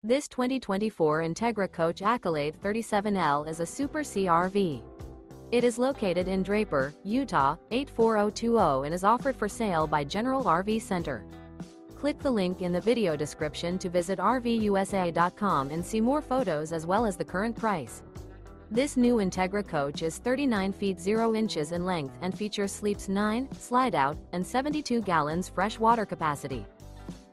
This 2024 Entegra Coach Accolade 37L is a Super C RV. It is located in Draper, Utah, 84020 and is offered for sale by General RV Center. Click the link in the video description to visit RVUSA.com and see more photos as well as the current price. This new Entegra Coach is 39 feet 0 inches in length and features sleeps 9, Slideout, and 72 gallons fresh water capacity.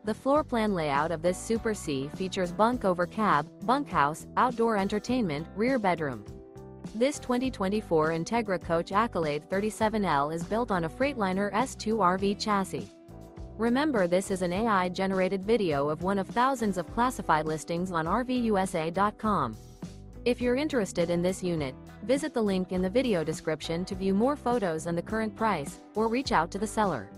The floor plan layout of this Super C features Bunk Over Cab, Bunkhouse, outdoor entertainment, rear bedroom. This 2024 Entegra Coach Accolade 37L is built on a Freightliner S2RV chassis. Remember, this is an AI-generated video of one of thousands of classified listings on RVUSA.com. If you're interested in this unit, visit the link in the video description to view more photos and the current price, or reach out to the seller.